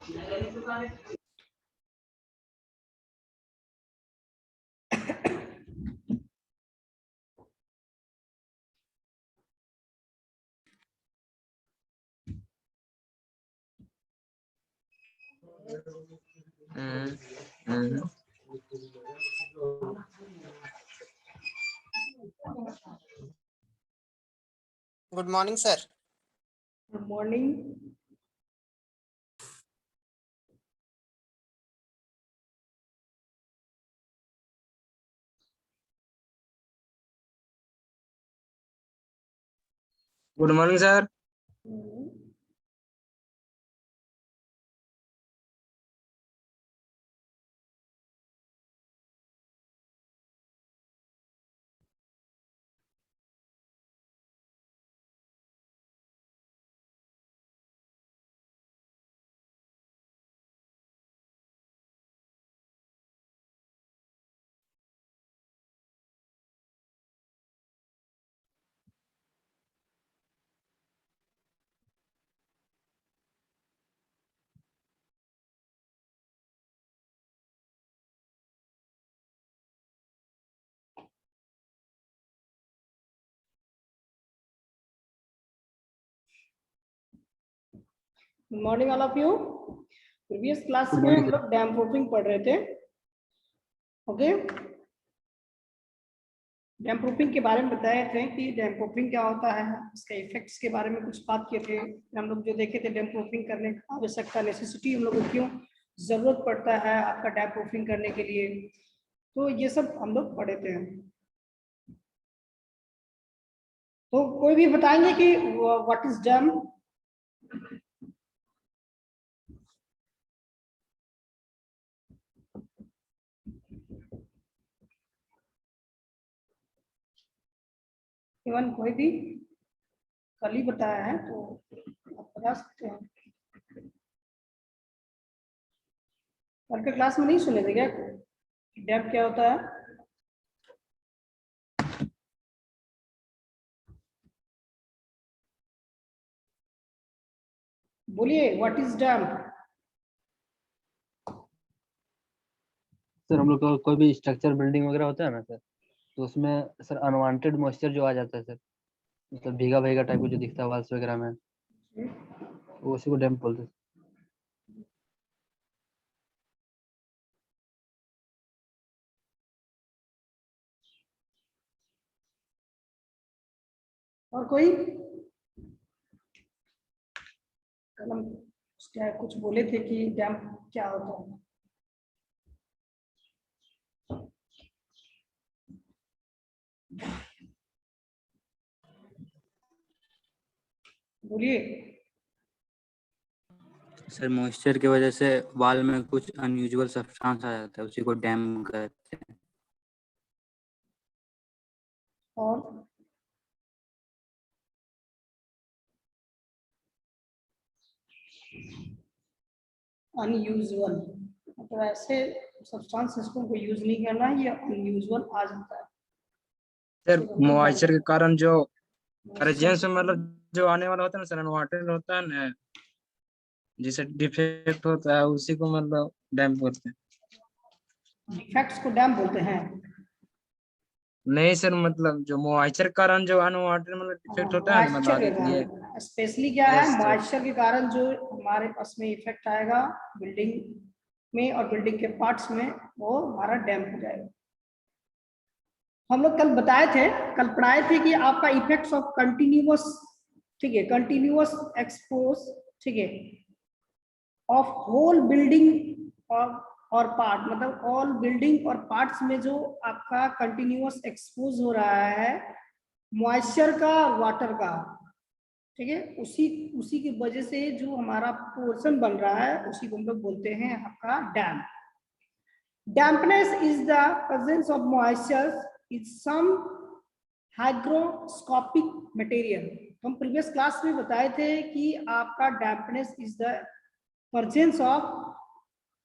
Good morning sir. Good morning. Good morning sir. Good morning all of you. Previous class में हम लोग dam proofing पढ़ रहे थे। ओके, डैम प्रूफिंग के बारे में बताए थे कि डैम प्रूफिंग क्या होता है, इसके इफेक्ट्स के बारे में कुछ बात किए थे हम लोग। जो देखे थे डैम प्रूफिंग करने का आवश्यकता, नेसेसिटी, हम लोग को क्यों जरूरत पड़ता है आपका डैम प्रूफिंग करने के लिए, तो ये सब हम लोग पढ़े थे। तो कोई भी बताएंगे कि व्हाट इज डैम? इवन कोई भी कल ही बताया है तो आप बता सकते हैं। कल के क्लास में नहीं सुने थे क्या डैम क्या होता है? बोलिए, व्हाट इज डैम? सर हम लोग को कोई भी स्ट्रक्चर बिल्डिंग वगैरह होता है ना सर, तो उसमें सर अनवांटेड मॉइस्चर जो आ जाता है सर, मतलब भीगा भीगा टाइप को जो दिखता है वॉल्स वगैरह में, वो उसी को डैम्प बोलते हैं। और कोई? कल हम क्या कुछ बोले थे कि डैम क्या होता है? बोलिए। सर मॉइस्चर की वजह से वाल में कुछ अनयूजुअल सब्सटेंस आ जाता है, उसी को डैम कहते हैं। और अनयूजुअल मतलब ऐसे सब्सटेंस को यूज नहीं करना है, ये अनयूजुअल आ जाता है सर मॉइस्चर के कारण जो प्रेजेंस में मतलब जो आने वाला होता है ना सर, अनवांटेड होता है ना, जिसे डिफेक्ट होता है उसी को मतलब डैम्प बोलते हैं। डिफेक्ट्स को डैम बोलते हैं? नहीं सर, मतलब जो मॉइस्चर के कारण जो अनवांटेड मतलब डिफेक्ट होता है ना, मतलब आगे के लिए स्पेशली क्या है, Yes, sir. मॉइस्चर के कारण जो हमारे पास में इफेक्ट आएगा बिल्डिंग में और बिल्डिंग के पार्ट्स में, वो हमारा डैम्प हो जाएगा। हम लोग कल बताए थे, कल पढ़ाए थे कि आपका इफेक्ट्स ऑफ कंटिन्यूअस, ठीक है, कंटिन्यूअस एक्सपोज, ठीक है, ऑफ होल बिल्डिंग और पार्ट, मतलब ऑल बिल्डिंग और पार्ट्स में जो आपका कंटिन्यूअस एक्सपोज हो रहा है मॉइस्चर का, वाटर का, ठीक है, उसी की वजह से जो हमारा पोर्शन बन रहा है उसी को हम लोग बोलते हैं आपका damp. Dampness is the presence of moisture is some hygroscopic material. तो हम प्रीवियस क्लास में बताए थे कि आपका dampness is the presence of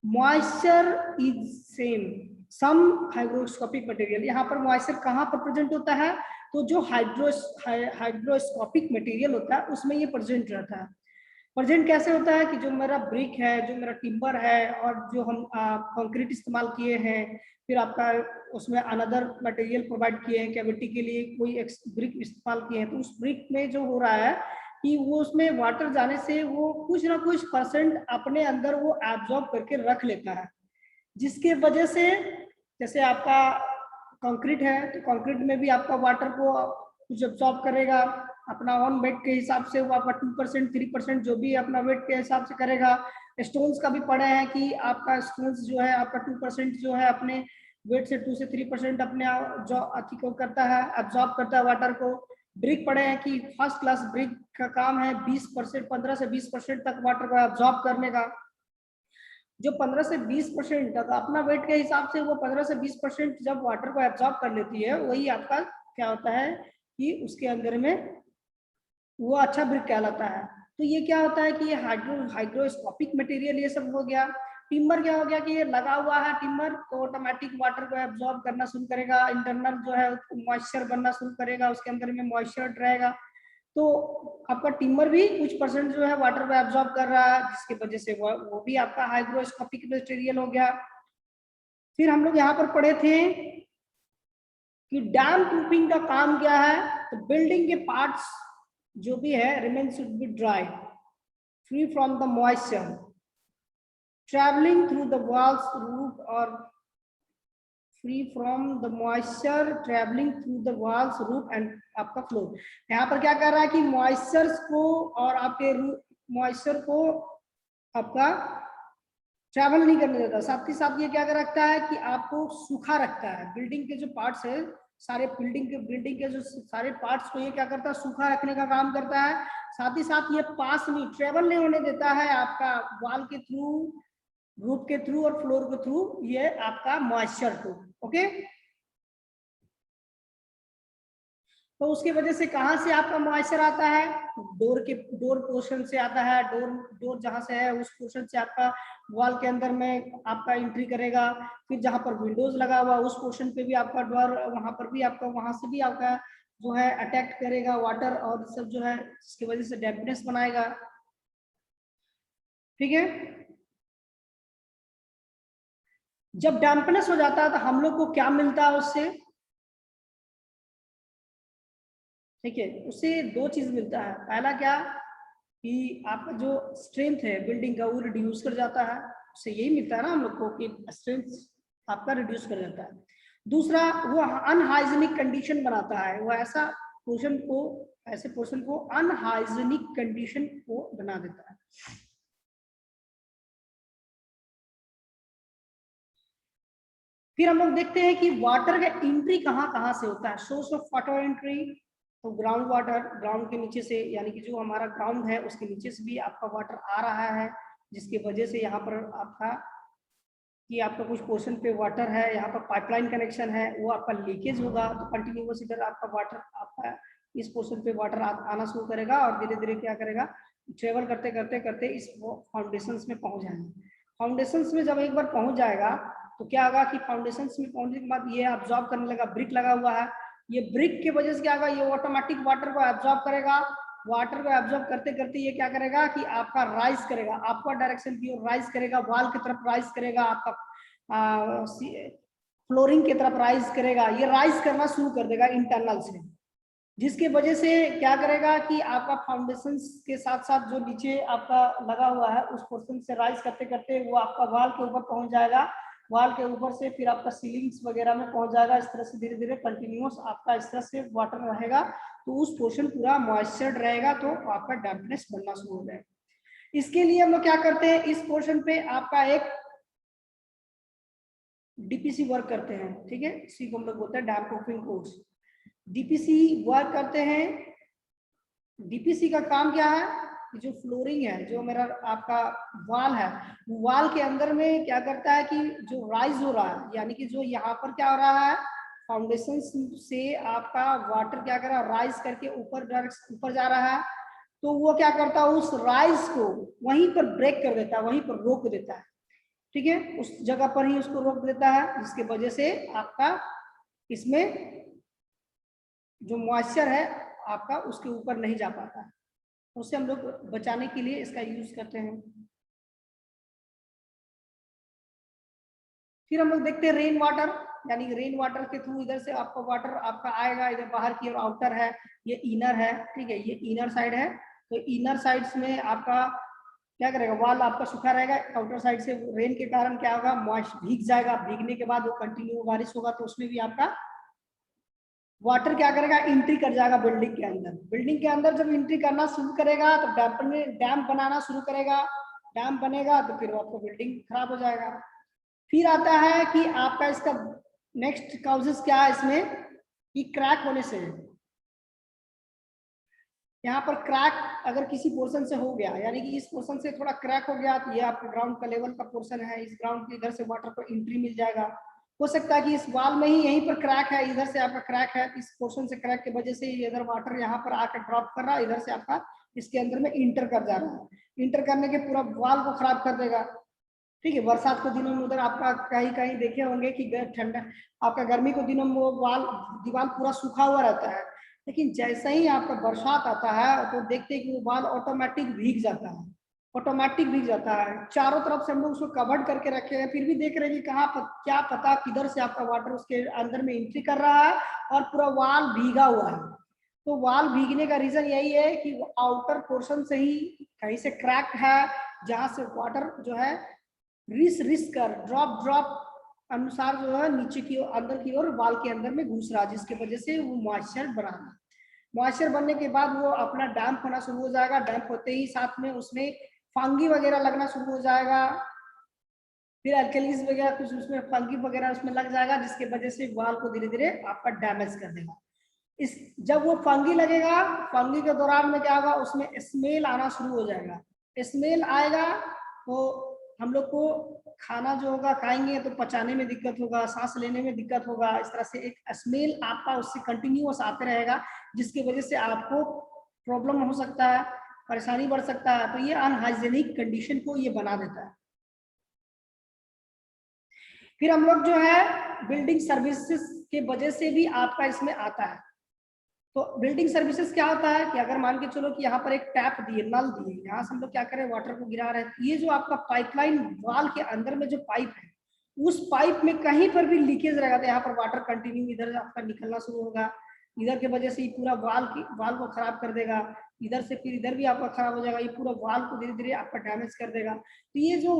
moisture is same some hygroscopic material. यहाँ पर मॉइस्चर कहाँ पर प्रेजेंट होता है? तो जो हाइड्रोस्कोपिक मटेरियल होता है उसमें ये प्रेजेंट रहता है। प्रेजेंट कैसे होता है कि जो मेरा ब्रिक है, जो मेरा टिम्बर है, और जो हम कंक्रीट इस्तेमाल किए हैं, फिर आपका उसमें अनदर मटेरियल प्रोवाइड किए हैं, कैविटी के लिए कोई ब्रिक इस्तेमाल किए हैं, तो उस ब्रिक में जो हो रहा है कि वो उसमें वाटर जाने से वो कुछ ना कुछ परसेंट अपने अंदर वो एब्जॉर्ब करके रख लेता है, जिसके वजह से जैसे आपका कंक्रीट है तो कंक्रीट में भी आपका वाटर को कुछ एब्जॉर्ब करेगा अपना ऑन वेट के हिसाब से, वो आपका 2% 3% जो भी अपना वेट के हिसाब से करेगा। स्टोन्स का भी पढ़े हैं कि आपका स्टोन्स जो है आपका 2% जो है अपने वेट से 2 से 3% अपने जो अति को करता है, एब्जॉर्ब करता है वाटर को। ब्रिक पढ़े हैं कि फर्स्ट क्लास ब्रिक का काम है 20%, 15 से 20% तक वाटर को एब्जॉर्ब करने का। जो 15 से 20% तक अपना वेट के हिसाब से वो 15 से 20% जब वाटर को एब्जॉर्ब कर लेती है, वही आपका क्या होता है कि उसके अंदर में वो अच्छा ब्रिक कहलाता है। तो ये क्या होता है कि ये हाइग्रोस्कोपिक मटेरियल ये सब हो गया। टिम्बर क्या हो गया कि ये लगा हुआ है टिम्बर, तो ऑटोमेटिक वाटर को एब्जॉर्ब करना शुरू करेगा, इंटरनल जो है मॉइस्चर बनना शुरू करेगा, उसके अंदर में मॉइस्चर रहेगा, तो आपका टिम्बर भी कुछ परसेंट जो है वाटर को एब्जॉर्ब कर रहा है, जिसकी वजह से वो भी आपका हाइग्रोस्कोपिक मटेरियल हो गया। फिर हम लोग यहाँ पर पढ़े थे कि डैम प्रूफिंग का काम क्या है, तो बिल्डिंग के पार्ट्स जो भी है remain should be dry, free from the moisture, travelling through the walls, roof, और free from the moisture travelling through the walls, roof and आपका फ्लोर। यहाँ पर क्या कर रहा है कि मॉइस्चर्स को और आपके मॉइस्चर को आपका ट्रैवल नहीं करने देता, साथ ही साथ ये क्या कर रखता है कि आपको सूखा रखता है। बिल्डिंग के जो पार्ट्स है सारे, बिल्डिंग के जो सारे पार्ट्स को ये क्या करता है, सूखा रखने का काम करता है। साथ ही साथ ये पास नहीं, ट्रेवल नहीं होने देता है आपका वॉल के थ्रू, रूफ के थ्रू और फ्लोर के थ्रू, ये आपका मॉइस्चर को। ओके, तो उसकी वजह से कहाँ से आपका मॉइस्चर आता है, डोर पोर्शन से आता है। डोर जहाँ से है उस पोर्शन से आपका वॉल के अंदर में आपका एंट्री करेगा। फिर जहाँ पर विंडोज लगा हुआ उस पोर्शन पे भी आपका डोर, वहां पर भी आपका, वहां से भी आपका जो है अटैक करेगा वाटर और सब जो है, जिसकी वजह से डैम्पनेस बनाएगा। ठीक है, जब डैम्पनेस हो जाता है तो हम लोग को क्या मिलता है उससे, ठीक है, उससे दो चीज मिलता है। पहला क्या कि आपका जो स्ट्रेंथ है बिल्डिंग का वो रिड्यूस कर जाता है, उससे यही मिलता है ना हम लोग को कि स्ट्रेंथ आपका रिड्यूस कर जाता है। दूसरा, वो अनहाइजीनिक कंडीशन बनाता है, वो ऐसा पोर्शन को अनहाइजीनिक कंडीशन को बना देता है। फिर हम लोग देखते हैं कि वाटर का एंट्री कहाँ कहाँ से होता है। सोर्स ऑफ वाटर एंट्री, तो ग्राउंड वाटर, ग्राउंड के नीचे से, यानी कि जो हमारा ग्राउंड है उसके नीचे से भी आपका वाटर आ रहा है, जिसकी वजह से यहाँ पर आपका कि आपका कुछ पोर्शन पे वाटर है, यहाँ पर पाइपलाइन कनेक्शन है, वो आपका लीकेज होगा, तो कंटिन्यूअस इधर आपका वाटर, आपका इस पोर्शन पे वाटर आना शुरू करेगा और धीरे धीरे क्या करेगा, ट्रेवल करते करते करते इस फाउंडेशंस में पहुंच जाएंगे। फाउंडेशंस में जब एक बार पहुंच जाएगा तो क्या होगा कि फाउंडेशंस में पहुंचने के बाद ये एब्जॉर्ब करने लगा, ब्रिक लगा हुआ है, ये ब्रिक की वजह से क्या होगा, ये ऑटोमेटिक वाटर को एब्जॉर्ब करेगा। वाटर को एब्जॉर्ब करते करते ये क्या करेगा कि आपका राइज करेगा, आपका डायरेक्शन की ओर राइज करेगा, वॉल की तरफ राइज करेगा, आपका फ्लोरिंग की तरफ राइज करेगा, ये राइज करना शुरू कर देगा इंटरनल से, जिसकी वजह से क्या करेगा कि आपका फाउंडेशन के साथ साथ जो नीचे आपका लगा हुआ है उस पोर्शन से राइज करते करते वो आपका वॉल के ऊपर पहुंच जाएगा, वॉल के ऊपर से फिर आपका सीलिंग्स वगैरह में पहुंच जाएगा। इस तरह से धीरे धीरे कंटिन्यूअस आपका इस तरह से वाटर रहेगा, तो उस पोर्शन पूरा मॉइस्चर्ड रहेगा, तो आपका डैम्पनेस बनना शुरू हो जाएगा। इसके लिए हम लोग क्या करते हैं, इस पोर्शन पे आपका एक डीपीसी वर्क करते हैं, ठीक है, इसी को हम लोग बोलते हैं dam proofing course. DPC work करते हैं। डीपीसी का काम क्या है, जो फ्लोरिंग है, जो मेरा आपका वॉल है, वॉल के अंदर में क्या करता है कि जो राइज हो रहा है, यानी कि जो यहाँ पर क्या हो रहा है, फाउंडेशन से आपका वाटर क्या कर रहा है, राइज करके ऊपर जा रहा है, तो वो क्या करता है, उस राइज को वहीं पर ब्रेक कर देता है, वहीं पर रोक देता है, ठीक है, उस जगह पर ही उसको रोक देता है, जिसकी वजह से आपका इसमें जो मॉइस्चर है आपका उसके ऊपर नहीं जा पाता है। उसे हम लोग बचाने के लिए इसका यूज करते हैं। फिर हम लोग देखते हैं रेन वाटर, यानी रेन वाटर के थ्रू इधर से आपका वाटर आपका आएगा, इधर बाहर की ओर आउटर है, ये इनर है, ठीक है, ये इनर साइड है। तो इनर साइड्स में आपका क्या करेगा, वॉल आपका सूखा रहेगा, आउटर साइड से रेन के कारण क्या होगा, मॉइस्ट भीग जाएगा, भीगने के बाद वो कंटिन्यू बारिश होगा तो उसमें भी आपका वाटर क्या करेगा, एंट्री कर जाएगा बिल्डिंग के अंदर। बिल्डिंग के अंदर जब एंट्री करना शुरू करेगा तो डैम बनाना शुरू करेगा, डैम बनेगा तो फिर आपका बिल्डिंग खराब हो जाएगा। फिर आता है कि आपका इसका नेक्स्ट काउजेस क्या है इसमें, कि क्रैक होने से। यहाँ पर क्रैक अगर किसी पोर्शन से हो गया, यानी कि इस पोर्शन से थोड़ा क्रैक हो गया, तो ये आपका ग्राउंड का लेवल का पोर्शन है, इस ग्राउंड के इधर से वाटर को एंट्री मिल जाएगा। हो सकता है कि इस वॉल में ही यहीं पर क्रैक है, इधर से आपका क्रैक है, इस पोर्शन से क्रैक की वजह से इधर वाटर यहाँ पर आकर ड्रॉप कर रहा है, इधर से आपका इसके अंदर में इंटर कर जा रहा है। इंटर करने के पूरा वॉल को खराब कर देगा, ठीक है। बरसात के दिनों में उधर आपका कहीं कहीं देखे होंगे कि ठंडा, आपका गर्मी के दिनों में वो दीवार पूरा सूखा हुआ रहता है, लेकिन जैसे ही आपका बरसात आता है तो देखते हैं कि वो वॉल ऑटोमेटिक भीग जाता है, ऑटोमेटिक भीग जाता है। चारों तरफ से हम लोग उसको कवर्ड करके रखे हैं, फिर भी देख रहे हैं कि कहाँ पर क्या पता किधर से आपका वाटर उसके अंदर में एंट्री कर रहा है और पूरा वॉल भीगा हुआ है। तो वॉल भीगने का रीजन यही है कि वो आउटर पोर्शन से ही कहीं से क्रैक है, जहां से वाटर जो है रिस कर ड्रॉप अनुसार जो है नीचे की ओर अंदर की ओर वॉल के अंदर में घुस रहा है, जिसके वजह से वो मॉइस्चर बना रहा है। मॉइस्चर बनने के बाद वो अपना डैम्प होना शुरू हो जाएगा, डैम्प होते ही साथ में उसमें फंगी वगैरह लगना शुरू हो जाएगा, फिर अल्कलीज वगैरह कुछ उसमें फंगी वगैरह उसमें लग जाएगा, जिसके वजह से वॉल को धीरे धीरे आपका डैमेज कर देगा। इस जब वो फंगी लगेगा, फंगी के दौरान में क्या होगा, उसमें स्मेल आना शुरू हो जाएगा। स्मेल आएगा तो हम लोग को खाना जो होगा खाएंगे तो पचाने में दिक्कत होगा, सांस लेने में दिक्कत होगा, इस तरह से एक स्मेल आपका उससे कंटिन्यूअस आते रहेगा, जिसकी वजह से आपको प्रॉब्लम हो सकता है, परेशानी बढ़ सकता है। तो ये अनहाइजेनिक कंडीशन को ये बना देता है। फिर हम लोग जो है बिल्डिंग सर्विसेज के वजह से भी आपका इसमें आता है। तो बिल्डिंग सर्विसेज क्या होता है कि अगर मान के चलो कि यहाँ पर एक टैप दिए, नल दिए, यहाँ से हम लोग क्या करें, वाटर को गिरा रहे हैं, ये जो आपका पाइपलाइन वॉल के अंदर में जो पाइप है, उस पाइप में कहीं पर भी लीकेज रहेगा तो यहाँ पर वाटर कंटिन्यू इधर आपका निकलना शुरू होगा, इधर के वजह से ये पूरा वॉल को खराब कर देगा, इधर से फिर इधर भी आपका खराब हो जाएगा, ये पूरा वॉल को धीरे धीरे आपका डैमेज कर देगा। तो ये जो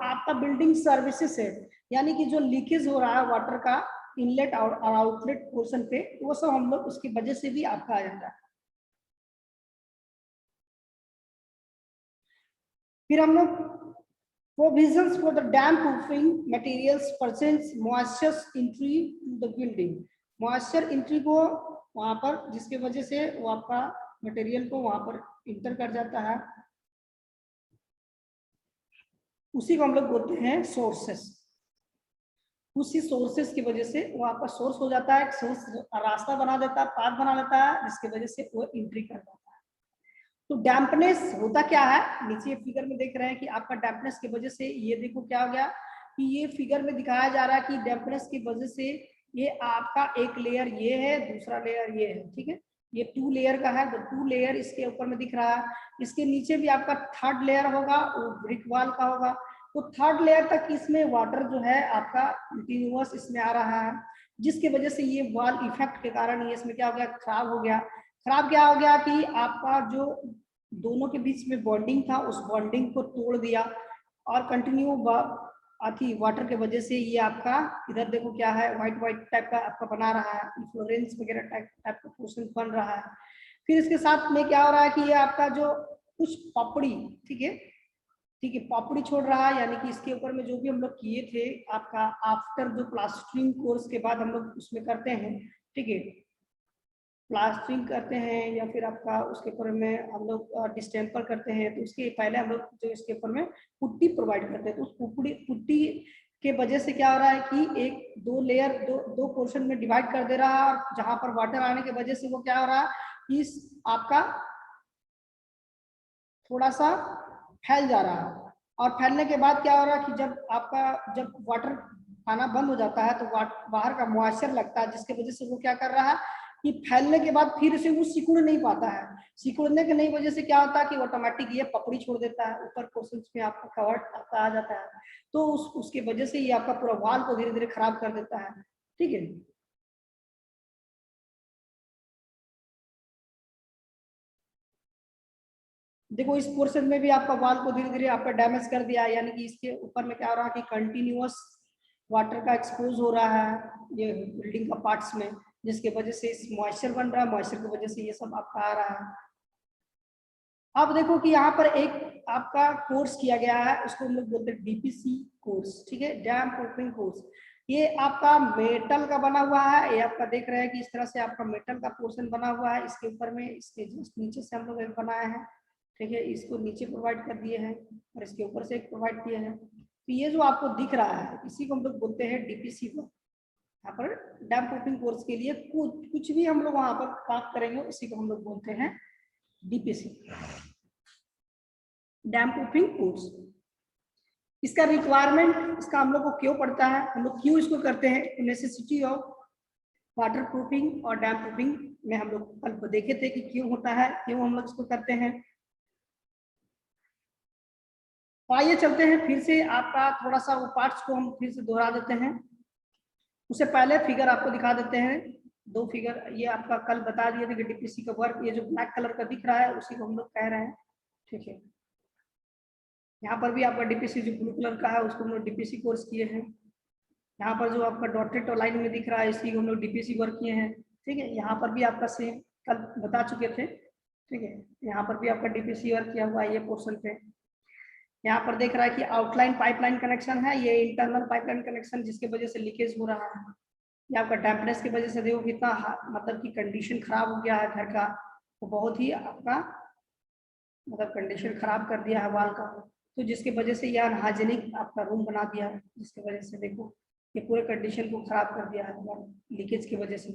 आपका बिल्डिंग सर्विसेज है, यानी कि जो लीकेज हो रहा है वाटर का इनलेट और आउटलेट पोर्शन पे, वो सब हम लोग उसकी वजह से भी आपका आ जाता है। फिर हम लोग provisions for the damp proofing materials percents moisture entry to the building. Moisture entry को वहां पर, जिसके वजह से वो आपका मटेरियल को वहां पर इंटर कर जाता है, उसी को हम लोग बोलते हैं सोर्सेस। उसी सोर्सेस की वजह से वो आपका सोर्स हो जाता है, सोर्स रास्ता बना देता है, पाथ बना देता है, जिसकी वजह से वो एंट्री कर जाता है। तो डैम्पनेस होता क्या है, नीचे फिगर में देख रहे हैं कि आपका डैम्पनेस की वजह से, ये देखो क्या हो गया कि ये फिगर में दिखाया जा रहा है कि डैम्पनेस की वजह से ये आपका एक लेयर ये है, दूसरा लेयर ये है, ठीक है, ये 2 लेयर का है, तो 2 लेयर इसके ऊपर में दिख रहा है, इसके नीचे भी आपका 3rd लेयर होगा, वो ब्रिक वॉल का होगा। तो 3rd लेयर तक इसमें वाटर जो है आपका कंटिन्यूअस इसमें आ रहा है, जिसकी वजह से ये वॉल इफेक्ट के कारण ये इसमें क्या हो गया, खराब हो गया। खराब क्या हो गया कि आपका जो दोनों के बीच में बॉन्डिंग था, उस बॉन्डिंग को तोड़ दिया, और कंटिन्यू आती वाटर के वजह से ये आपका इधर देखो क्या है, व्हाइट टाइप का आपका बना रहा है, फ्लोरेंस वगैरह टाइप का पोर्शन बन रहा है। फिर इसके साथ में क्या हो रहा है कि ये आपका जो कुछ पपड़ी, ठीक है, पपड़ी छोड़ रहा है, यानी कि इसके ऊपर में जो भी हम लोग किए थे आपका आफ्टर जो प्लास्टरिंग कोर्स के बाद हम लोग उसमें करते हैं, ठीक है, प्लास्टरिंग करते हैं या फिर आपका उसके ऊपर में हम लोग डिस्टेम्पर करते हैं, तो उसके पहले हम लोग जो इसके ऊपर में पुट्टी प्रोवाइड करते हैं। तो उस पुट्टी के वजह से क्या हो रहा है कि एक दो लेयर दो पोर्शन में डिवाइड कर दे रहा है, और जहां पर वाटर आने की वजह से वो क्या हो रहा है कि आपका थोड़ा सा फैल जा रहा है, और फैलने के बाद क्या हो रहा है कि जब वाटर आना बंद हो जाता है तो बाहर का मॉइस्चर लगता है, जिसकी वजह से वो क्या कर रहा है कि फैलने के बाद फिर से वो सिकुड़ नहीं पाता है। सिकुड़ने की नहीं वजह से क्या होता है कि ऑटोमेटिक ये पकड़ी छोड़ देता है, ऊपर पोर्शंस में आपका कवर आपका आ जाता है, तो उसके वजह से ये आपका पूरा वाल को धीरे धीरे खराब कर देता है। ठीक है, देखो इस पोर्शन में भी आपका वाल को धीरे धीरे आपका डैमेज कर दिया है, यानी कि इसके ऊपर में क्या हो रहा है कि कंटिन्यूअस वाटर का एक्सपोज हो रहा है ये बिल्डिंग का पार्ट्स में, जिसके वजह से इस मॉइस्चर बन रहा है, मॉइस्चर की वजह से ये सब आपका आ रहा है। अब देखो कि यहाँ पर एक आपका कोर्स किया गया है, उसको हम लोग बोलते हैं डीपीसी कोर्स। ठीक है, डैम प्रूफिंग कोर्स। ये आपका मेटल का बना हुआ है, ये आपका देख रहे हैं कि इस तरह से आपका मेटल का पोर्शन बना हुआ है, इसके ऊपर में इसके जस्ट नीचे से हम लोग एक बनाए हैं। ठीक है, इसको नीचे प्रोवाइड कर दिए हैं और इसके ऊपर से एक प्रोवाइड किए हैं। तो ये जो आपको दिख रहा है इसी को हम लोग बोलते हैं डीपीसी को। यहाँ पर डैम प्रूफिंग कोर्स के लिए कुछ भी हम लोग वहां पर काम करेंगे उसी को हम लोग बोलते हैं डीपीसी, डैम प्रूफिंग कोर्स। इसका रिक्वायरमेंट इसका हम लोग को क्यों पड़ता है, हम लोग क्यों इसको करते हैं, नेसेसिटी ऑफ वाटर प्रूफिंग और डैम प्रूफिंग में हम लोग कल देखे थे कि क्यों होता है, क्यों हम लोग इसको करते हैं। तो आइए चलते हैं फिर से, आपका थोड़ा सा वो पार्ट्स को हम फिर से दोहरा देते हैं। उससे पहले फिगर आपको दिखा देते हैं, दो फिगर ये आपका कल बता दिए थे कि डीपीसी का वर्क, ये जो ब्लैक कलर का दिख रहा है उसी को हम लोग कह रहे हैं। ठीक है, यहाँ पर भी आपका डीपीसी जो ब्लू कलर का है उसको हम लोग डीपीसी कोर्स किए हैं। यहाँ पर जो आपका डॉटेड लाइन में दिख रहा है इसी को हम लोग डीपीसी वर्क किए हैं। ठीक है, यहाँ पर भी आपका सेम कल बता चुके थे। ठीक है, यहाँ पर भी आपका डीपीसी वर्क किया हुआ है ये पोर्शन पे। यहाँ पर देख रहा है कि आउटलाइन पाइपलाइन कनेक्शन है, ये इंटरनल पाइपलाइन कनेक्शन जिसके वजह से लीकेज हो रहा है। ये आपका डैम्पनेस की वजह से देखो कितना मतलब कि कंडीशन खराब हो गया है घर का, तो बहुत ही आपका मतलब कंडीशन खराब कर दिया है वाल का, तो जिसके वजह से ये अनहाइजेनिक आपका रूम बना दिया है, जिसकी वजह से देखो ये पूरे कंडीशन को खराब कर दिया है लीकेज की वजह से।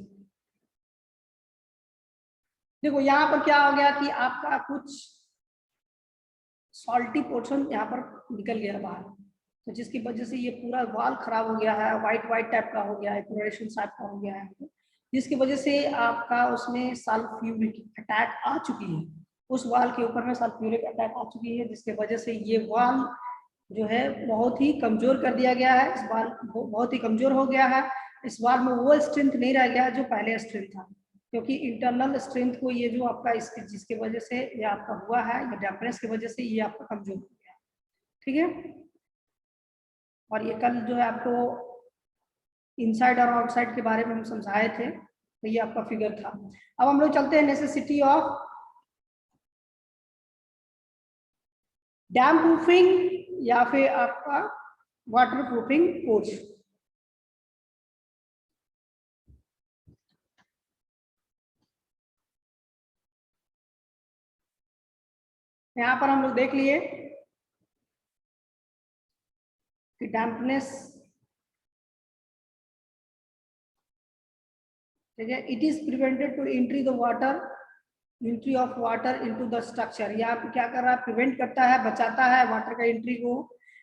देखो यहाँ पर क्या हो गया कि आपका कुछ सॉल्टी पोर्शन यहाँ पर निकल गया बाहर, तो जिसकी वजह से ये पूरा वाल खराब हो गया है, वाइट टाइप का हो गया है, क्लोरेशन टाइप का हो गया है, जिसकी वजह से आपका उसमें सल्फ्यूरिक अटैक आ चुकी है, उस वाल के ऊपर में सल्फ्यूरिक अटैक आ चुकी है, जिसके वजह से ये वाल जो है बहुत ही कमजोर कर दिया गया है। इस वाल बहुत ही कमजोर हो गया है, इस वाल में वो स्ट्रेंथ नहीं रह गया जो पहले स्ट्रेंथ था, क्योंकि इंटरनल स्ट्रेंथ को ये जो आपका इसकी जिसके वजह से ये आपका हुआ है, ये डैम्पनेस की वजह से ये आपका कमजोर हो गया। ठीक है, और ये कल जो है आपको इनसाइड और आउटसाइड के बारे में हम समझाए थे, तो ये आपका फिगर था। अब हम लोग चलते हैं नेसेसिटी ऑफ डैम प्रूफिंग या फिर आपका वाटर प्रूफिंग कोर्स। यहाँ पर हम लोग देख लिए कि डैम्पनेस, ठीक है, it is prevented to entry the water, entry of water into the structure. यहाँ पे क्या कर रहा है, प्रिवेंट करता है, बचाता है वाटर का एंट्री को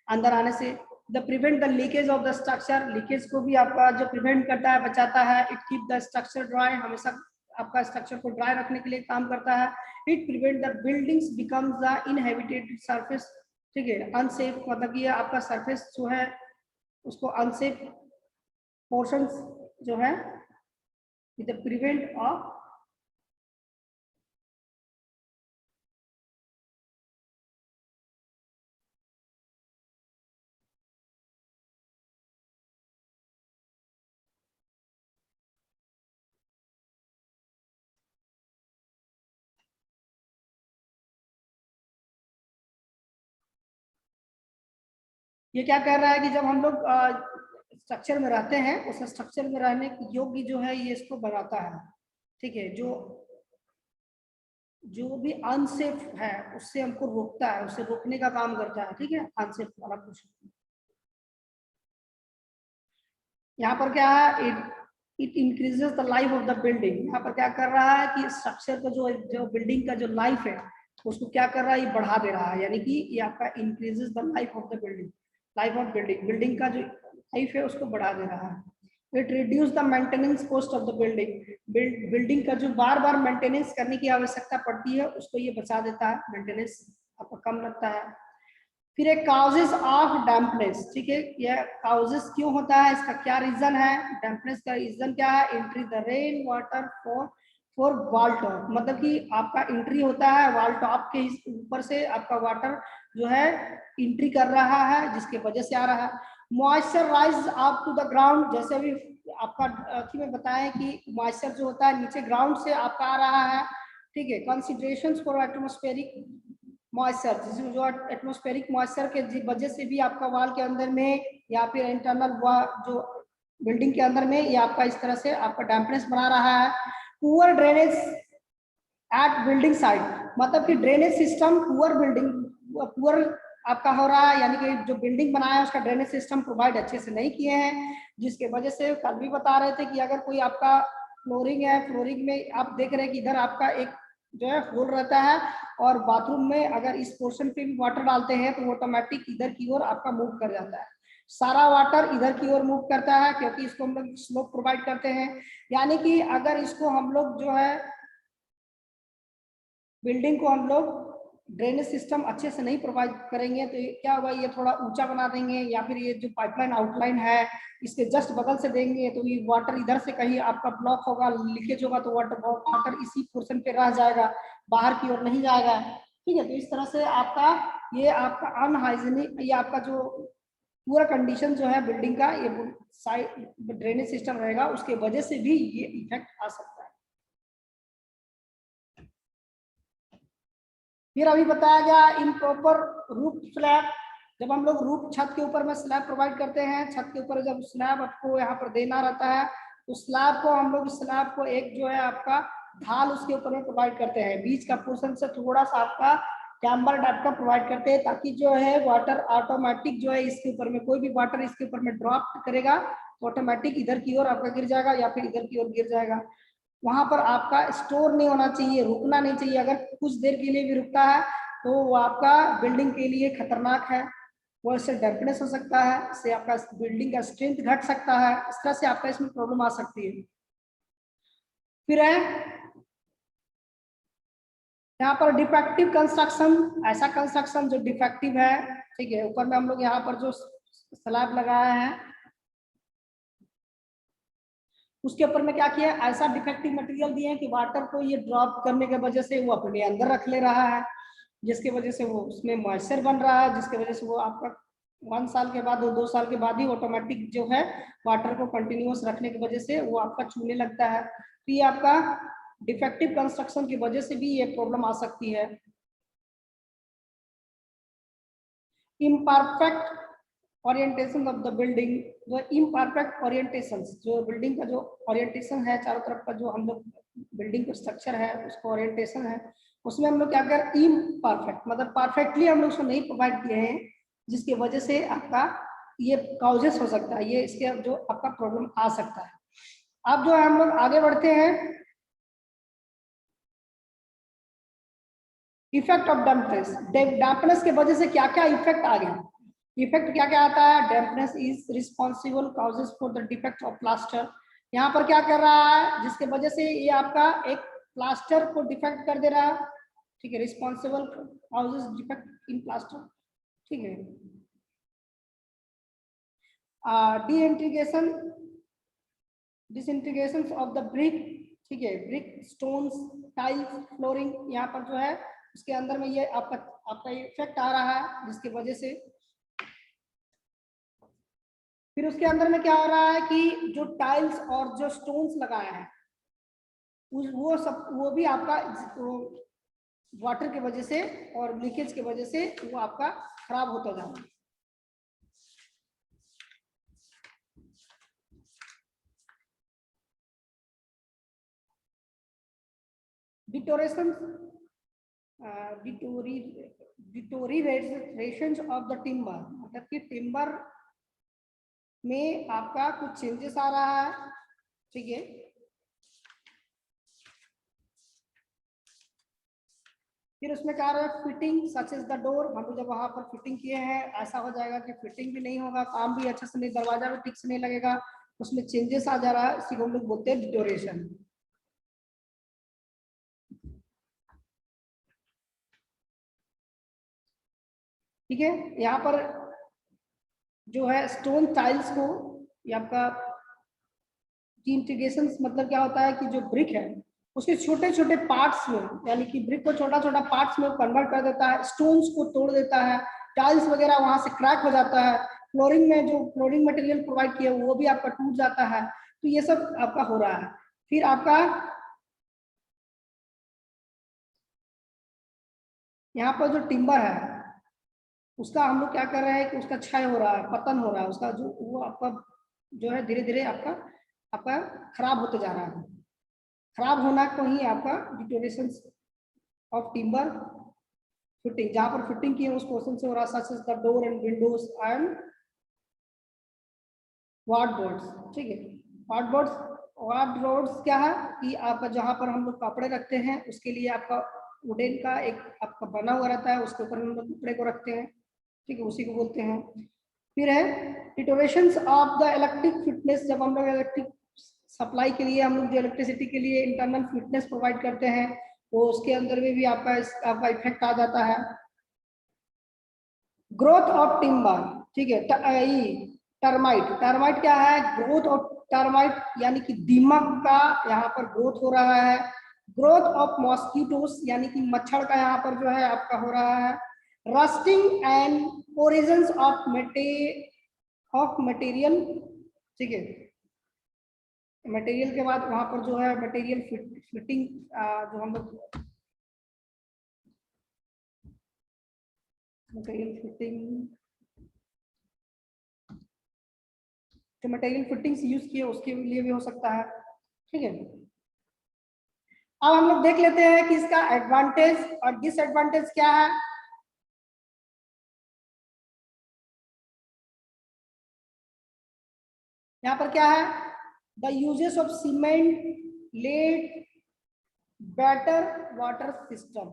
अंदर आने से। The prevent the leakage of the structure, leakage को भी आपका जो प्रिवेंट करता है, बचाता है। It keep the structure dry, हमेशा आपका स्ट्रक्चर को ड्राई रखने के लिए काम करता है। It prevent the buildings becomes the inhabited surface, ठीक है, अनसेफ, मतलब ये आपका सरफेस जो है उसको अनसेफ पोर्शंस जो है विद द प्रिवेंट ऑफ ये क्या कर रहा है कि जब हम लोग स्ट्रक्चर में रहते हैं उस स्ट्रक्चर में रहने योग्य जो है ये इसको बनाता है। ठीक है, जो भी अनसेफ है उससे हमको रोकता है, उससे रोकने का काम करता है। ठीक है, अनसेफ वाला कुछ। यहाँ पर क्या है, it increases the life of the building. यहाँ पर क्या कर रहा है कि स्ट्रक्चर का जो बिल्डिंग का जो लाइफ है उसको क्या कर रहा है, ये बढ़ा दे रहा है, यानी कि ये आपका increases the life of the building, life of building, building का जो लाइफ है उसको बढ़ा दे रहा है। It reduce the maintenance cost of the building. Building का जो बार बार मेंटेनेंस करने की आवश्यकता पड़ती है उसको ये बचा देता है, मेंटेनेंस आपका कम लगता है। फिर एक काउजेस ऑफ डैम्पनेस, ठीक है, यह काउजेस क्यों होता है, इसका क्या रीजन है, डैम्पनेस का रीजन क्या है, entry the rain water for wall top, मतलब कि आपका एंट्री होता है वॉल टॉप के ऊपर से आपका वाटर जो है एंट्री कर रहा है, जिसके वजह से आ रहा है। Moisture rise up to the ground, जैसे अभी आपका अथी में बताया कि मॉइस्चर जो होता है नीचे ग्राउंड से आपका आ रहा है, ठीक है। कंसिडरेशंस फॉर एटमॉस्फेरिक मॉइस्चर, जो एटमॉस्फेरिक मॉइस्चर के वजह से भी आपका वॉल के अंदर में या फिर इंटरनल जो बिल्डिंग के अंदर में ये आपका इस तरह से आपका डैम्पनेस बना रहा है। Poor drainage at building side, मतलब कि ड्रेनेज सिस्टम पुअर आपका हो रहा है, यानी कि जो बिल्डिंग बनाया है उसका ड्रेनेज सिस्टम प्रोवाइड अच्छे से नहीं किए हैं, जिसके वजह से कल भी बता रहे थे कि अगर कोई आपका फ्लोरिंग है, फ्लोरिंग में आप देख रहे हैं कि इधर आपका एक जो है होल रहता है और बाथरूम में अगर इस पोर्शन पे भी वाटर डालते हैं तो ऑटोमेटिक इधर की ओर आपका मूव कर जाता है, सारा वाटर इधर की ओर मूव करता है क्योंकि इसको हम लोग स्लोप प्रोवाइड करते हैं। यानी कि अगर इसको हम लोग जो है बिल्डिंग को हम लोग ड्रेनेज सिस्टम अच्छे से नहीं प्रोवाइड करेंगे तो क्या होगा, ये थोड़ा ऊंचा बना देंगे या फिर ये जो पाइपलाइन आउटलाइन है इसके जस्ट बगल से देंगे तो ये वाटर इधर से कहीं आपका ब्लॉक होगा, लीकेज होगा तो वाटर इसी पोर्शन पे रह जाएगा, बाहर की ओर नहीं जाएगा, ठीक है। तो इस तरह से आपका अनहाइजीनिक, ये आपका जो पूरा कंडीशन जो है बिल्डिंग का ये साइड ड्रेनेज सिस्टम रहेगा, उसके वजह से भी ये इफेक्ट आ सकता है। फिर अभी बताया गया इम्प्रॉपर रूफ स्लैब, जब हम लोग रूफ छत के ऊपर में स्लैब प्रोवाइड करते हैं, छत के ऊपर जब स्लैब आपको यहाँ पर देना रहता है तो स्लैब को हम लोग स्लैब को एक जो है आपका ढाल उसके ऊपर में प्रोवाइड करते हैं, बीच का पोर्शन से थोड़ा सा आपका कैम्बर टाइप का प्रोवाइड करते हैं ताकि जो है वाटर ऑटोमेटिक जो है इसके ऊपर में कोई भी वाटर इसके ऊपर में ड्रॉप करेगा तो ऑटोमेटिक इधर की ओर आपका गिर जाएगा या फिर इधर की ओर गिर जाएगा। वहां पर आपका स्टोर नहीं होना चाहिए, रुकना नहीं चाहिए, अगर कुछ देर के लिए भी रुकता है तो वो आपका बिल्डिंग के लिए खतरनाक है, वो इससे डैम्पनेस हो सकता है, इससे आपका बिल्डिंग का स्ट्रेंथ घट सकता है, इस तरह से आपका इसमें प्रॉब्लम आ सकती है। फिर है यहाँ पर डिफेक्टिव कंस्ट्रक्शन, ऐसा कंस्ट्रक्शन जो डिफेक्टिव है, ठीक है। ऊपर में हम लोग यहाँ पर जो स्लैब लगाया है उसके ऊपर में क्या किया, ऐसा डिफेक्टिव मटेरियल दिए हैं कि वाटर को ये ड्रॉप करने के वजह से वो अपने अंदर रख ले रहा है, जिसके वजह से वो उसमें मॉइस्चर बन रहा है, जिसके वजह से वो आपका 1 साल के बाद 2 साल के बाद ही ऑटोमेटिक जो है वाटर को कंटिन्यूअस रखने की वजह से वो आपका छूने लगता है। तो ये आपका डिफेक्टिव कंस्ट्रक्शन की वजह से भी ये प्रॉब्लम आ सकती है। Imperfect orientation of the building, जो इम्परफेक्ट ओरिएंटेशन, जो बिल्डिंग का जो ओरिएंटेशन है चारों तरफ का जो हम लोग बिल्डिंग का स्ट्रक्चर है उसको ओरिएंटेशन है, उसमें हम लोग क्या कर इम्परफेक्ट मतलब परफेक्टली हम लोग उसको नहीं प्रोवाइड किए हैं, जिसकी वजह से आपका ये काउजेस हो सकता है, ये इसके जो आपका प्रॉब्लम आ सकता है। अब जो है हम लोग आगे बढ़ते हैं, इफेक्ट ऑफ डैम्पनेस। डैम्पनेस के वजह से क्या क्या इफेक्ट आ गया, इफेक्ट क्या क्या आता है, dampness is responsible causes for the defect of plaster. यहाँ पर क्या कर रहा है, जिसके वजह से ये आपका एक प्लास्टर को डिफेक्ट कर दे रहा है, ठीक है, responsible causes defect in plaster, ठीक है। डिसइंटीग्रेशन ऑफ द ब्रिक, ठीक है, ब्रिक स्टोन्स टाइल्स फ्लोरिंग, यहाँ पर जो है उसके अंदर में ये आपका इफेक्ट आ रहा है, जिसकी वजह से फिर उसके अंदर में क्या हो रहा है कि जो टाइल्स और जो स्टोन्स लगाए हैं वो भी आपका वाटर के वजह से और लीकेज के वजह से वो आपका खराब होता जा रहा है। डिटोरिएशन ऑफ द टिम्बर, मतलब कि टिम्बर में आपका कुछ चेंजेस आ रहा है, ठीक है। फिर उसमें क्या रहा है, fitting such as the door, हम लोग जब वहां पर फिटिंग किए हैं ऐसा हो जाएगा कि फिटिंग भी नहीं होगा, काम भी अच्छे से नहीं, दरवाजा भी ठीक से नहीं लगेगा, उसमें चेंजेस आ जा रहा है, इसी को हम लोग बोलते हैं डिटोरेशन। ठीक है, यहाँ पर जो है स्टोन टाइल्स को, ये आपका इंटीग्रेशन मतलब क्या होता है कि जो ब्रिक है उसके छोटे छोटे पार्ट्स में, यानी कि ब्रिक को छोटा छोटा पार्ट्स में कन्वर्ट कर देता है, स्टोन्स को तोड़ देता है, टाइल्स वगैरह वहां से क्रैक हो जाता है, फ्लोरिंग में जो फ्लोरिंग मटेरियल प्रोवाइड किया वो भी आपका टूट जाता है। तो ये सब आपका हो रहा है। फिर आपका यहाँ पर जो टिम्बर है उसका हम लोग क्या कर रहे हैं कि उसका क्षय हो रहा है, पतन हो रहा है, उसका जो वो आपका जो है धीरे धीरे आपका आपका खराब होते जा रहा है। खराब होना को ही आपका डिटोरेशन ऑफ टिम्बर फिटिंग, जहां पर फिटिंग की है उस पोर्शन से हो रहा है, such as the door and windows and wardrobes. ठीक है, वार्डरोब्स क्या है कि आपका जहां पर हम लोग कपड़े रखते हैं उसके लिए आपका वुडन का एक आपका बना हुआ रहता है, उसके ऊपर हम लोग कपड़े को रखते हैं। ठीक है, उसी को बोलते हैं। फिर है डिटोरेशंस ऑफ द इलेक्ट्रिक फिटनेस, जब हम लोग इलेक्ट्रिक सप्लाई के लिए हम लोग जो इलेक्ट्रिसिटी के लिए इंटरनल फिटनेस प्रोवाइड करते हैं वो उसके अंदर में भी आपका इफेक्ट आ जाता है। ग्रोथ ऑफ टिम्बर, ठीक है, टर्माइट, टर्माइट क्या है, ग्रोथ ऑफ टर्माइट यानी कि दीमक का यहाँ पर ग्रोथ हो रहा है। ग्रोथ ऑफ मॉस्किटोस यानी कि मच्छर का यहाँ पर जो है आपका हो रहा है। Rusting and origins of material, ठीक है, मटेरियल के बाद वहां पर जो है मटेरियल फिटिंग जो हम लोग मटेरियल फिटिंग जो मटेरियल फिटिंग्स यूज किए उसके लिए भी हो सकता है। ठीक है, अब हम लोग देख लेते हैं कि इसका एडवांटेज और डिसएडवांटेज क्या है। यहाँ पर क्या है, the uses of cement led better water system.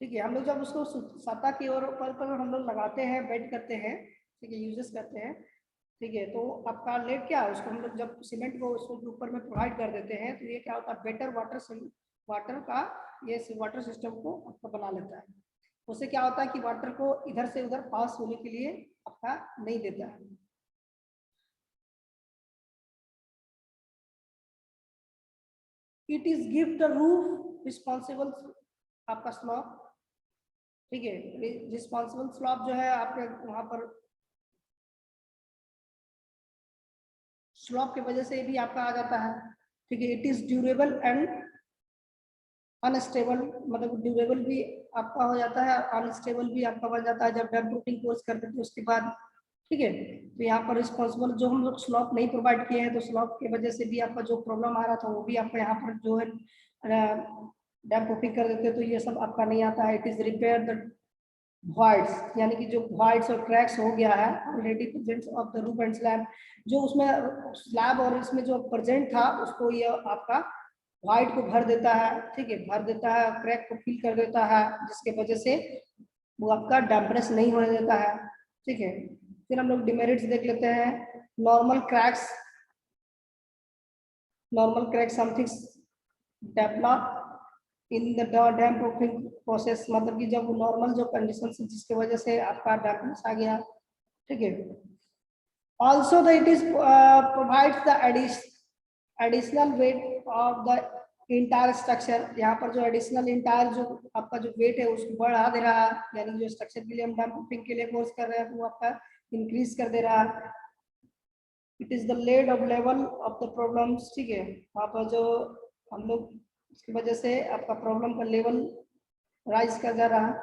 ठीक है, हम लोग जब उसको सतह की ओर पर हम लोग लगाते हैं, बेड करते हैं, ठीक है, यूजेस करते हैं। ठीक है, तो आपका लेड क्या है, उसको हम लोग जब सीमेंट को उसको ऊपर में प्रोवाइड कर देते हैं तो ये क्या होता है, बेटर वाटर का ये वाटर सिस्टम को आपका बना लेता है। उससे क्या होता है कि वाटर को इधर से उधर पास होने के लिए आपका नहीं देता है। It is give the roof responsible आपका स्लॉप। ठीक है, रिस्पॉन्सिबल स्लॉप जो है आपके वहां पर स्लॉप की वजह से भी आपका आ जाता है। ठीक है, it is durable and unstable, मतलब ड्यूरेबल भी आपका हो जाता है, अनस्टेबल भी आपका बन जाता है जब डैम प्रूफिंग कोर्स करते थे उसके बाद। ठीक है, तो यहाँ पर रिस्पॉन्सिबल जो हम लोग स्लॉप नहीं प्रोवाइड किए हैं तो स्लॉप की वजह से भी आपका जो प्रॉब्लम आ रहा था वो भी आपका यहाँ पर जो है डैम प्रूफिंग कर देते, तो ये सब आपका नहीं आता है। It is repair the voids, यानी कि जो voids और cracks हो गया है already present of the roof and slab, जो उसमें स्लैब और इसमें जो प्रेजेंट था उसको ये आपका वाइड को भर देता है। ठीक है, भर देता है, क्रैक को फिल कर देता है, जिसके वजह से वो आपका डैम्पनेस नहीं होने देता है। ठीक है, फिर हम लोग डिमेरिट्स देख लेते हैं। Normal cracks something develop in the damp proofing process, मतलब कि जब नॉर्मल जो कंडीशन है जिसके वजह से आपका डैम्पनेस आ गया। ठीक है, also the it is provides the additional weight of the entire structure. यहाँ पर जो एडिशनल इंटायर जो आपका जो वेट है उसको बढ़ा दे रहा है, यानी जो स्ट्रक्चर के लिए हम डैम प्रूफिंग के लिए कोर्स कर रहे हैं वो आपका इंक्रीज कर दे रहा है। It is the laid off level of the problems. ठीक है, वहाँ पर जो हम लोग इसकी वजह से आपका प्रॉब्लम का लेवल राइज कर जा रहा है।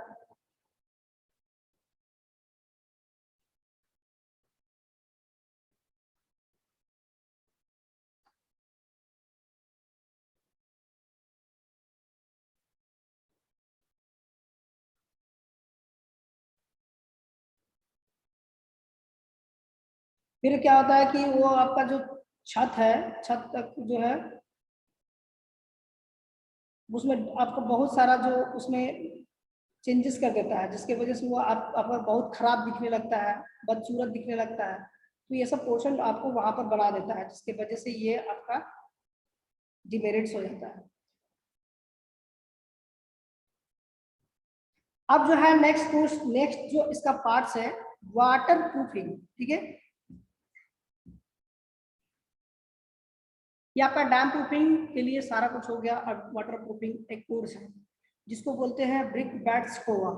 फिर क्या होता है कि वो आपका जो छत है, छत तक जो है उसमें आपको बहुत सारा जो उसमें चेंजेस कर देता है, जिसके वजह से वो आपका बहुत खराब दिखने लगता है, बदसूरत दिखने लगता है। तो ये सब पोर्शन आपको वहां पर बना देता है, जिसकी वजह से ये आपका डिमेरिट्स हो जाता है। अब जो है नेक्स्ट जो इसका पार्ट्स है वाटर प्रूफिंग, ठीक है। ये आपका डैम प्रूफिंग के लिए सारा कुछ हो गया। अब वाटर प्रूफिंग एक कोर्स है जिसको बोलते हैं ब्रिक बैट्स कोवा,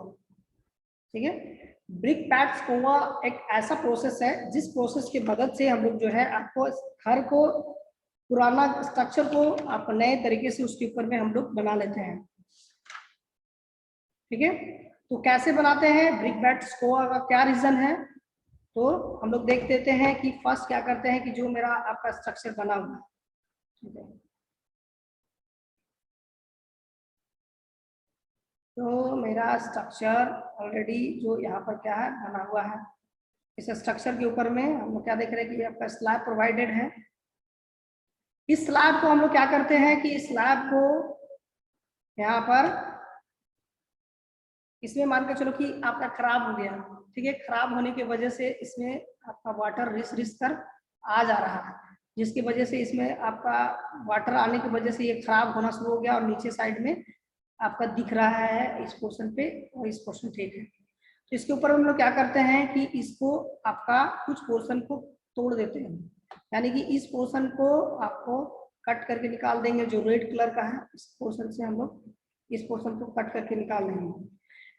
ठीक है। ब्रिक बैट्स कोवा एक ऐसा प्रोसेस है जिस प्रोसेस की मदद से हम लोग जो है आपको घर को, पुराना स्ट्रक्चर को आप नए तरीके से उसके ऊपर में हम लोग बना लेते हैं, ठीक है। तो कैसे बनाते हैं, ब्रिक बैट्स कोवा का क्या रीजन है, तो हम लोग देख देते हैं कि फर्स्ट क्या करते हैं कि जो मेरा आपका स्ट्रक्चर बना हुआ है, ठीक है। तो मेरा स्ट्रक्चर ऑलरेडी जो यहाँ पर क्या है बना हुआ है, इस स्ट्रक्चर के ऊपर में हम लोग क्या देख रहे हैं कि आपका स्लैब प्रोवाइडेड है। इस स्लैब को हम लोग क्या करते हैं कि इस स्लैब को यहाँ पर इसमें मान के चलो कि आपका खराब हो गया, ठीक है। खराब होने की वजह से इसमें आपका वाटर रिस कर आ जा रहा है, जिसकी वजह से इसमें आपका वाटर आने की वजह से ये खराब होना शुरू हो गया और नीचे साइड में आपका दिख रहा है इस पोर्शन पे और इस पोर्शन ठीक है। तो इसके ऊपर हम लोग क्या करते हैं कि इसको आपका कुछ पोर्शन को तोड़ देते हैं, यानी कि इस पोर्शन को आपको कट करके निकाल देंगे जो रेड कलर का है। इस पोर्शन से हम लोग इस पोर्शन को कट करके निकाल देंगे।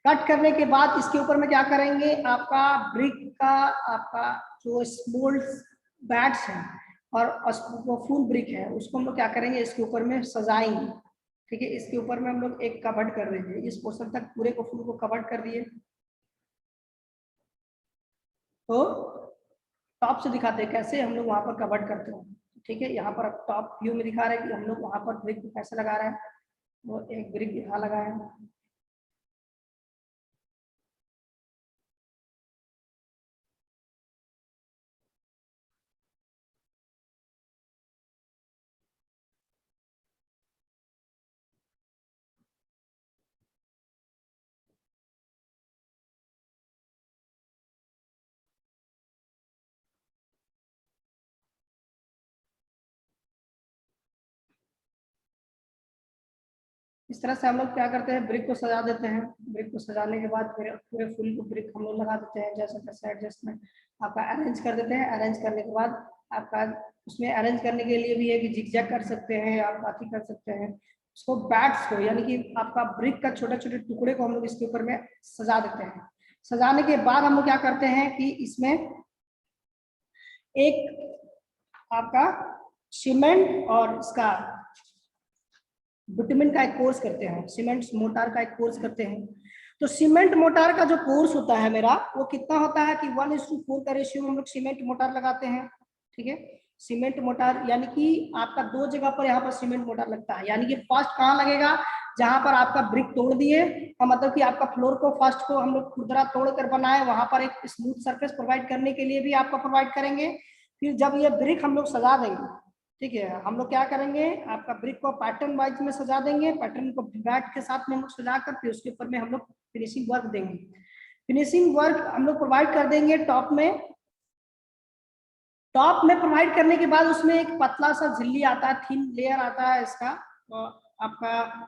कट करने के बाद इसके ऊपर में क्या करेंगे, आपका ब्रिक का आपका जो स्मॉल बैट्स है और फुल ब्रिक है उसको हम लोग क्या करेंगे इसके ऊपर में सजाएंगे, ठीक है। इसके ऊपर में हम लोग एक कवर्ड कर देंगे, इस पोर्शन तक पूरे को फुल को कवर्ड कर दिए। तो टॉप से दिखाते हैं कैसे हम लोग वहां पर कवर्ड करते हैं, ठीक है। यहाँ पर टॉप व्यू में दिखा रहे हैं कि हम लोग वहां पर ब्रिक को कैसे लगा रहे हैं, वो एक ब्रिक यहाँ लगाए हैं। इस तरह से हम लोग क्या करते हैं, ब्रिक को सजा देते हैं। ब्रिक को सजाने के बाद फिर पूरे फुल को ब्रिक हम लोग लगा देते हैं, जैसा तैसा एडजस्टमेंट आपका अरेंज कर देते हैं। अरेंज करने के बाद आपका उसमें अरेंज करने के लिए भी है कि जिगजैग कर सकते हैं, आप बाकी कर सकते हैं उसको बैट्स को, यानी कि आपका ब्रिक का छोटे छोटे टुकड़े को हम लोग इसके ऊपर में सजा देते हैं। सजाने के बाद हम लोग क्या करते हैं कि इसमें एक आपका सीमेंट और इसका बिटुमेन का एक कोर्स करते हैं, सीमेंट मोटार का एक कोर्स करते हैं। तो सीमेंट मोटार का जो कोर्स होता है मेरा वो कितना होता है कि 1:4 का रेशियो में हम लोग सीमेंट मोटार लगाते हैं, ठीक है। सीमेंट मोटार यानी कि आपका 2 जगह पर यहाँ पर सीमेंट मोटार लगता है, यानी कि फर्स्ट कहाँ लगेगा, जहां पर आपका ब्रिक तोड़ दिए का मतलब कि आपका फ्लोर को फर्स्ट को हम लोग खुरदरा तोड़ कर बनाए, वहां पर एक स्मूथ सरफेस प्रोवाइड करने के लिए भी आपका प्रोवाइड करेंगे। फिर जब ये ब्रिक हम लोग सजा देंगे, ठीक है, हम लोग क्या करेंगे आपका ब्रिक को पैटर्न वाइज में सजा देंगे। पैटर्न को बैट के साथ में हम लोग सजा कर फिर उसके ऊपर में हम लोग फिनिशिंग वर्क देंगे। फिनिशिंग वर्क हम लोग प्रोवाइड कर देंगे टॉप में। टॉप में प्रोवाइड करने के बाद उसमें एक पतला सा झिल्ली आता है, थिन लेयर आता है इसका, तो आपका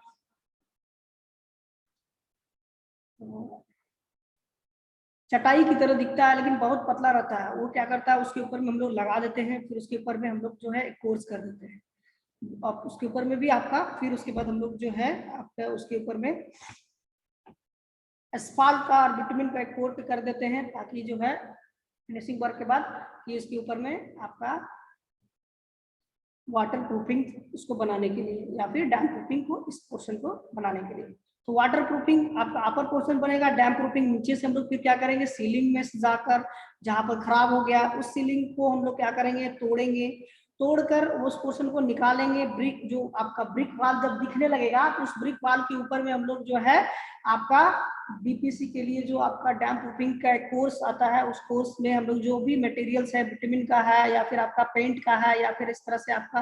चटाई की तरह दिखता है लेकिन बहुत पतला रहता है। वो क्या करता है उसके ऊपर में हम लोग लगा देते हैं, फिर उसके ऊपर में हम लोग जो है एक कोर्स कर देते हैं और उसके ऊपर में भी आपका फिर उसके बाद हम लोग जो है आपका उसके ऊपर में एस्फाल्ट का और बिटुमेन का एक कोट कर देते हैं, ताकि जो है फिनिशिंग वर्क के बाद कि इसके ऊपर में आपका वाटर प्रूफिंग उसको बनाने के लिए या फिर डैम प्रूफिंग को इस पोर्शन को बनाने के लिए। तो वाटर प्रूफिंग आपका अपर पोर्शन बनेगा, डैम प्रूफिंग नीचे से हम लोग फिर क्या करेंगे सीलिंग में सजाकर जहां पर खराब हो गया उस सीलिंग को हम लोग क्या करेंगे तोड़ेंगे, तोड़कर उस पोर्शन को निकालेंगे। ब्रिक जो आपका ब्रिक वाल जब दिखने लगेगा तो उस ब्रिक वाल के ऊपर में हम लोग जो है आपका बीपीसी के लिए जो आपका डैम प्रूफिंग का एक कोर्स आता है, उस कोर्स में हम लोग जो भी मटेरियल्स है, विटामिन का है या फिर आपका पेंट का है या फिर इस तरह से आपका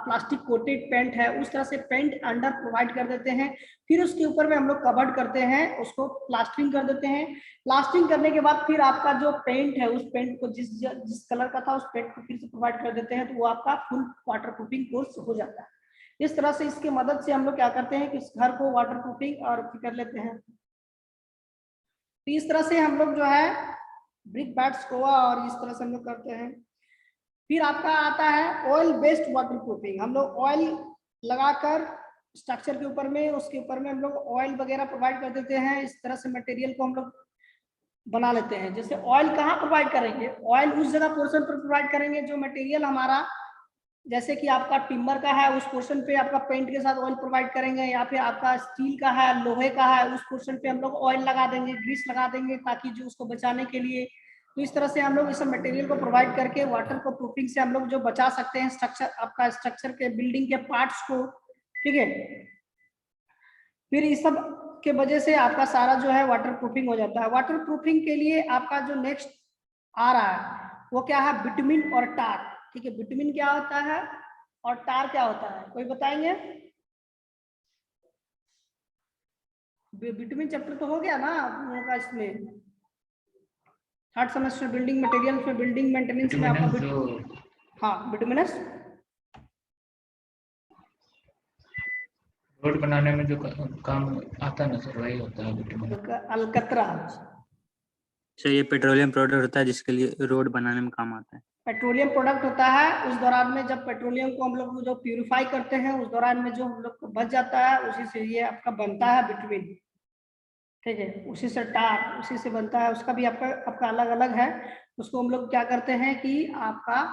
प्लास्टिक कोटेड पेंट है, उस तरह से पेंट अंडर प्रोवाइड कर देते हैं। फिर उसके ऊपर में हम लोग कवर्ड करते हैं, उसको प्लास्टरिंग कर देते हैं। प्लास्टरिंग करने के बाद फिर आपका जो पेंट है, उस पेंट को जिस कलर का था उस पेंट को फिर से प्रोवाइड कर देते हैं, तो वो आपका फुल वाटर प्रूफिंग कोर्स हो जाता है। इस तरह से इसके मदद से हम लोग क्या करते हैं कि इस घर को वाटर प्रूफिंग और कर लेते हैं। तो इस तरह से हम लोग जो है ब्रिक बैट्स को और इस तरह से हम लोग करते हैं। फिर आपका आता है ऑयल बेस्ड वाटर प्रूफिंग। हम लोग ऑयल लगाकर स्ट्रक्चर के ऊपर में, उसके ऊपर में हम लोग ऑयल वगैरह प्रोवाइड कर देते हैं। इस तरह से मटेरियल को हम लोग बना लेते हैं। जैसे ऑयल कहाँ प्रोवाइड करेंगे, ऑयल उस जगह पोर्शन पर प्रोवाइड करेंगे जो मटेरियल हमारा, जैसे कि आपका टिम्बर का है उस पोर्शन पे आपका पेंट के साथ ऑयल प्रोवाइड करेंगे, या फिर आपका स्टील का है, लोहे का है, उस पोर्शन पे हम लोग ऑयल लगा देंगे, ग्रीस लगा देंगे ताकि जो उसको बचाने के लिए। तो इस तरह से हम लोग इस सब मटेरियल को प्रोवाइड करके वाटर को प्रूफिंग से हम लोग जो बचा सकते हैं स्ट्रक्चर, आपका स्ट्रक्चर के बिल्डिंग के पार्ट्स को, ठीक है। फिर इस सब के वजह से आपका सारा जो है वाटर प्रूफिंग हो जाता है। वाटर प्रूफिंग के लिए आपका जो नेक्स्ट आ रहा है वो क्या है, बिटुमिन और टार, ठीक है। बिटुमिन क्या होता है और टार क्या होता है, कोई बताएंगे? बिटुमिन चैप्टर तो हो गया ना आप लोगों का, इसमें थर्ड सेमेस्टर बिल्डिंग मटेरियल में, बिल्डिंग मेंटेनेंस में आपका हाँ बिटुमिनस रोड बनाने में जो काम आता है ना सर, वही होता है बिटुमिन। अलकतरा। सर ये पेट्रोलियम प्रोडक्ट होता है जिसके लिए रोड बनाने में काम आता है। पेट्रोलियम प्रोडक्ट होता है। उस दौरान में जब पेट्रोलियम को हम लोग जो प्यूरिफाई करते हैं, उस दौरान में जो हम लोग को बच जाता है, उसी से ये आपका बनता है बिटुमिन, ठीक है। उसी से टार उसी से बनता है, उसका भी आपका अलग अलग है। उसको हम लोग क्या करते हैं कि आपका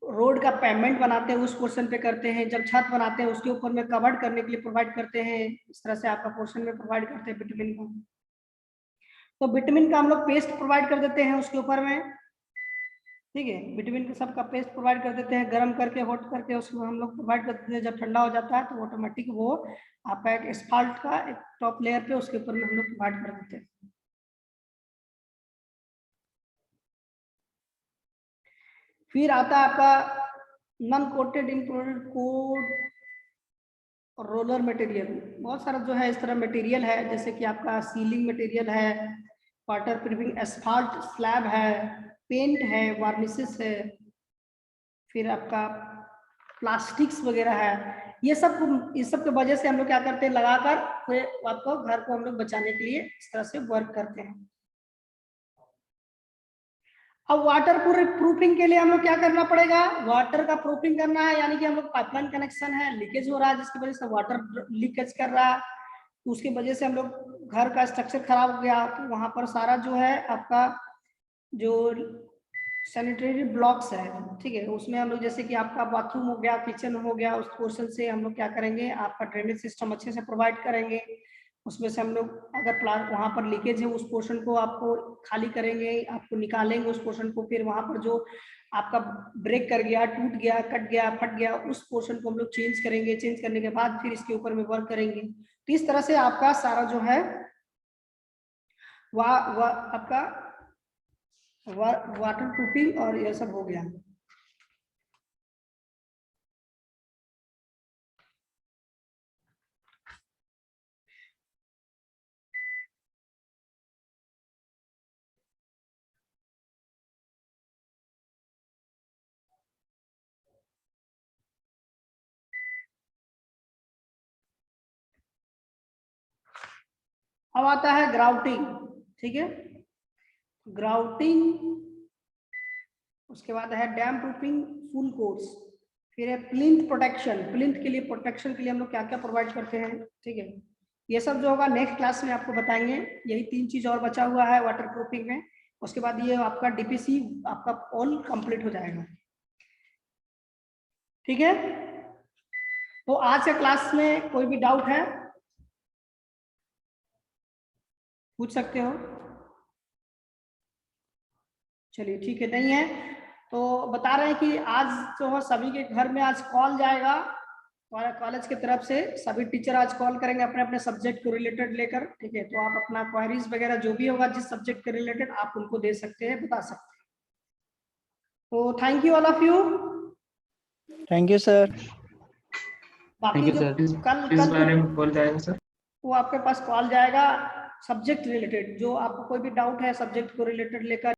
रोड का पेमेंट बनाते हैं, उस पोर्शन पे करते हैं। जब छत बनाते हैं उसके ऊपर में कवर्ड करने के लिए प्रोवाइड करते हैं, इस तरह से आपका पोर्शन में प्रोवाइड करते हैं बिटुमिन को। तो बिटुमिन का हम लोग पेस्ट प्रोवाइड कर देते हैं उसके ऊपर में, ठीक है। बिटुमिन का सबका पेस्ट प्रोवाइड कर देते हैं, गर्म करके हॉट करके उसको हम लोग प्रोवाइड कर देते हैं। जब ठंडा हो जाता है तो ऑटोमेटिक वो आपका एक एस्फाल्ट का एक टॉप लेयर पे उसके ऊपर में हम लोग प्रोवाइड कर देते हैं। फिर आता है आपका non coated included code roller material. बहुत सारा जो है इस तरह मटेरियल है, जैसे कि आपका सीलिंग मटेरियल है, वाटर प्रूफिंग एस्फाल्ट स्लैब है, पेंट है, वार्निशेस है, फिर आपका प्लास्टिक्स वगैरह है। ये सब इस सब की वजह से हम लोग क्या करते हैं, लगाकर पूरे आपको घर को हम लोग बचाने के लिए इस तरह से वर्क करते हैं। अब वाटर प्रूफिंग के लिए हम लोग क्या करना पड़ेगा, वाटर का प्रूफिंग करना है, यानी कि हम लोग पाइपलाइन कनेक्शन है, लीकेज हो रहा है जिसकी वजह से वाटर लीकेज कर रहा है, तो उसकी वजह से हम लोग घर का स्ट्रक्चर खराब हो गया, तो वहां पर सारा जो है आपका जो सैनिटरी ब्लॉक्स है, ठीक है, उसमें हम लोग जैसे कि आपका बाथरूम हो गया, किचन हो गया, उस पोर्शन से हम लोग क्या करेंगे, आपका ड्रेनेज सिस्टम अच्छे से प्रोवाइड करेंगे। उसमें से हम लोग अगर प्लांट वहाँ पर लीकेज है उस पोर्शन को आपको खाली करेंगे, आपको निकालेंगे उस पोर्शन को। फिर वहाँ पर जो आपका ब्रेक कर गया, टूट गया, कट गया, फट गया, उस पोर्शन को हम लोग चेंज करेंगे। चेंज करने के बाद फिर इसके ऊपर में वर्क करेंगे। तो इस तरह से आपका सारा जो है आपका वाटर प्रूफिंग और ये सब हो गया। अब आता है ग्राउटिंग, ठीक है, ग्राउटिंग। उसके बाद है डैम प्रूफिंग फुल कोर्स। फिर है प्लिंथ प्रोटेक्शन। प्लिंथ के लिए प्रोटेक्शन के लिए हम लोग क्या क्या प्रोवाइड करते हैं, ठीक है। ये सब जो होगा नेक्स्ट क्लास में आपको बताएंगे। यही 3 चीज और बचा हुआ है वाटर प्रूफिंग में। उसके बाद ये आपका डीपीसी आपका ऑल कंप्लीट हो जाएगा, ठीक है। तो आज के क्लास में कोई भी डाउट है पूछ सकते हो। चलिए ठीक है, नहीं है तो बता रहे हैं कि आज जो है सभी के घर में आज कॉल जाएगा कॉलेज की तरफ से सभी टीचर आज कॉल करेंगे अपने अपने सब्जेक्ट को रिलेटेड लेकर, ठीक है। तो आप अपना क्वेरीज वगैरह जो भी होगा जिस सब्जेक्ट के रिलेटेड आप उनको दे सकते हैं, बता सकते हैं। तो thank you all of you. Thank you sir. बाकी Thank you, जो sir. कल किस कल बारे में बोल जाएगा सर? वो आपके पास कॉल जाएगा सब्जेक्ट रिलेटेड, जो आपको कोई भी डाउट है सब्जेक्ट को रिलेटेड लेकर